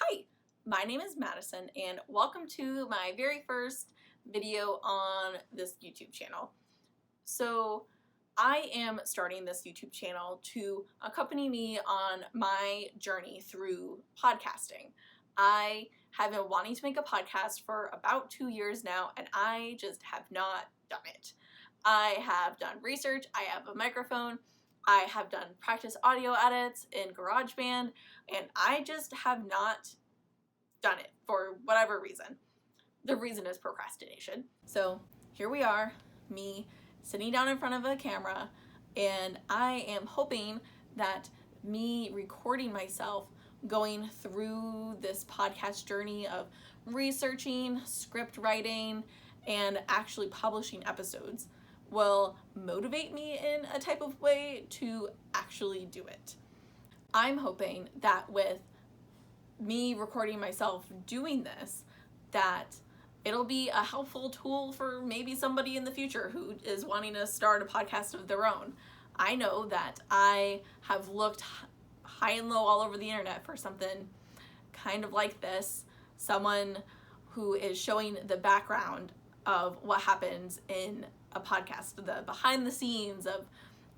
Hi, my name is Madison and welcome to my very first video on this YouTube channel. So I am starting this YouTube channel to accompany me on my journey through podcasting. I have been wanting to make a podcast for about 2 years now and I just have not done it. I have done research, I have a microphone, I have done practice audio edits in GarageBand, and I just have not done it for whatever reason. The reason is procrastination. So here we are, me sitting down in front of a camera, and I am hoping that me recording myself going through this podcast journey of researching, script writing, and actually publishing episodes will motivate me in a type of way to actually do it. I'm hoping that with me recording myself doing this, that it'll be a helpful tool for maybe somebody in the future who is wanting to start a podcast of their own. I know that I have looked high and low all over the internet for something kind of like this, someone who is showing the background of what happens in a podcast, the behind the scenes of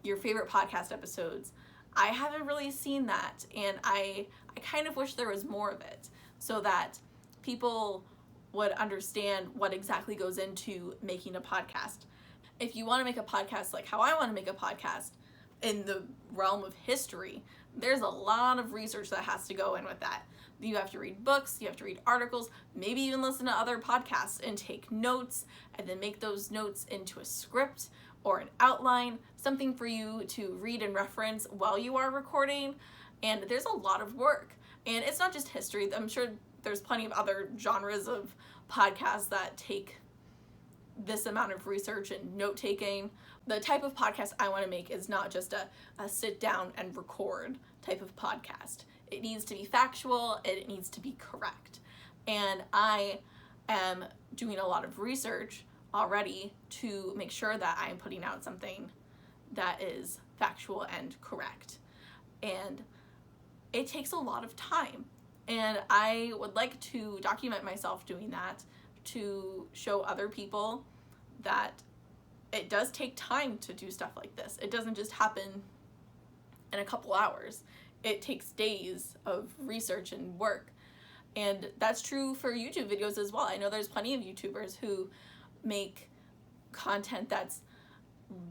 your favorite podcast episodes. I haven't really seen that, and I kind of wish there was more of it so that people would understand what exactly goes into making a podcast. If you want to make a podcast like how I want to make a podcast in the realm of history, there's a lot of research that has to go in with that. You have to read books, you have to read articles, maybe even listen to other podcasts and take notes, and then make those notes into a script or an outline, something for you to read and reference while you are recording. And there's a lot of work. And it's not just history. I'm sure there's plenty of other genres of podcasts that take this amount of research and note-taking. The type of podcast I want to make is not just a sit down and record type of podcast. It needs to be factual, it needs to be correct. And I am doing a lot of research already to make sure that I'm putting out something that is factual and correct. And it takes a lot of time. And I would like to document myself doing that to show other people that it does take time to do stuff like this. It doesn't just happen in a couple hours. It takes days of research and work. And that's true for YouTube videos as well. I know there's plenty of YouTubers who make content that's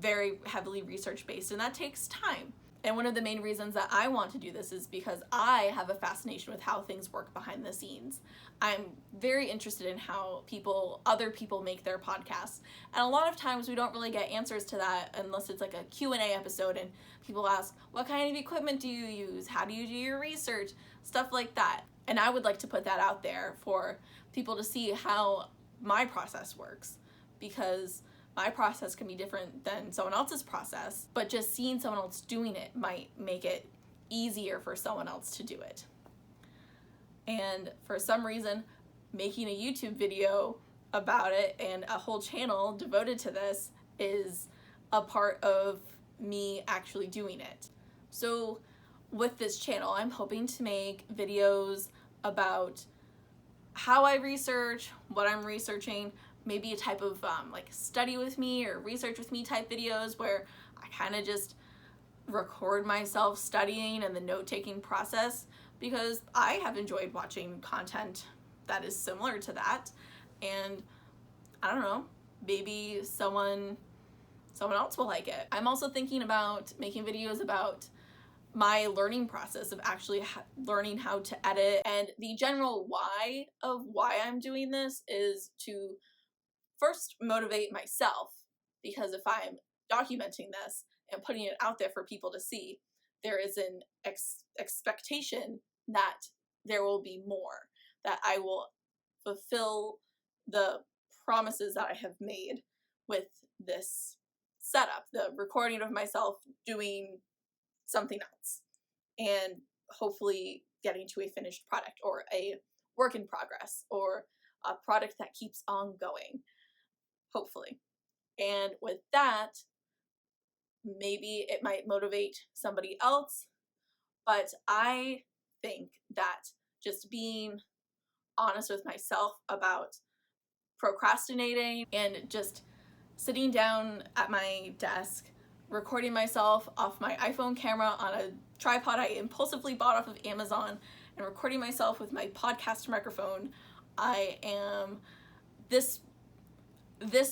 very heavily research based, and that takes time. And one of the main reasons that I want to do this is because I have a fascination with how things work behind the scenes. I'm very interested in how other people make their podcasts. And a lot of times we don't really get answers to that unless it's like a Q&A episode and people ask, what kind of equipment do you use? How do you do your research? Stuff like that. And I would like to put that out there for people to see how my process works, because my process can be different than someone else's process, but just seeing someone else doing it might make it easier for someone else to do it. And for some reason, making a YouTube video about it and a whole channel devoted to this is a part of me actually doing it. So with this channel, I'm hoping to make videos about how I research, what I'm researching, maybe a type of like study with me or research with me type videos where I kind of just record myself studying and the note-taking process, because I have enjoyed watching content that is similar to that. And I don't know, maybe someone else will like it. I'm also thinking about making videos about my learning process of actually learning how to edit, and the general why I'm doing this is to first motivate myself, because if I'm documenting this and putting it out there for people to see, there is an expectation that there will be more, that I will fulfill the promises that I have made with this setup, the recording of myself doing something else, and hopefully getting to a finished product or a work in progress or a product that keeps on going, hopefully. And with that, maybe it might motivate somebody else, but I think that just being honest with myself about procrastinating and just sitting down at my desk, recording myself off my iPhone camera on a tripod I impulsively bought off of Amazon, and recording myself with my podcast microphone. This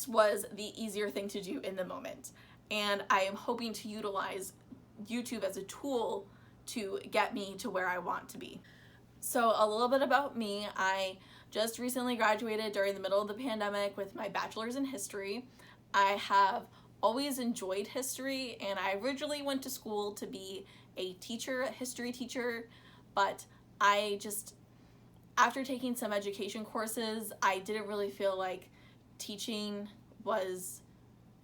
was the easier thing to do in the moment, and I am hoping to utilize YouTube as a tool to get me to where I want to be. So a little bit about me. I just recently graduated during the middle of the pandemic with my bachelor's in history. I have always enjoyed history, and I originally went to school to be a teacher, a history teacher, but after taking some education courses, I didn't really feel like teaching was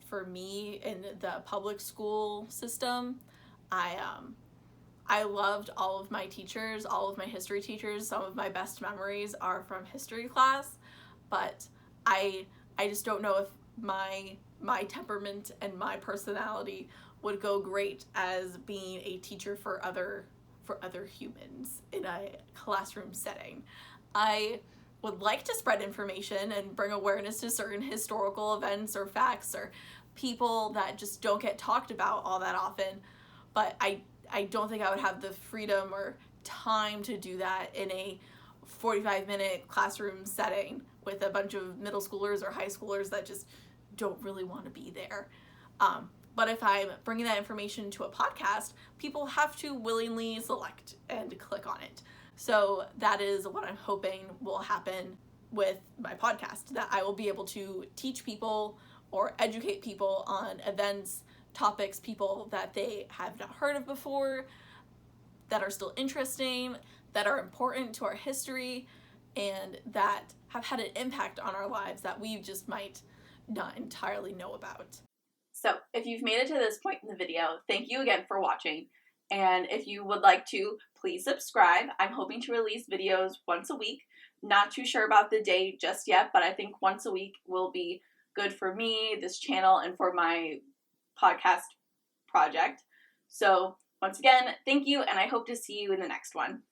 for me in the public school system. I loved all of my teachers, all of my history teachers. Some of my best memories are from history class, but I just don't know if my temperament and my personality would go great as being a teacher for other humans in a classroom setting. I would like to spread information and bring awareness to certain historical events or facts or people that just don't get talked about all that often, but I don't think I would have the freedom or time to do that in a 45-minute classroom setting with a bunch of middle schoolers or high schoolers that just don't really want to be there. But if I'm bringing that information to a podcast, people have to willingly select and click on it. So that is what I'm hoping will happen with my podcast, that I will be able to teach people or educate people on events, topics, people that they have not heard of before, that are still interesting, that are important to our history, and that have had an impact on our lives that we just might not entirely know about. So if you've made it to this point in the video, thank you again for watching. And if you would like to, please subscribe. I'm hoping to release videos once a week. Not too sure about the day just yet, but I think once a week will be good for me, this channel, and for my podcast project. So once again, thank you, and I hope to see you in the next one.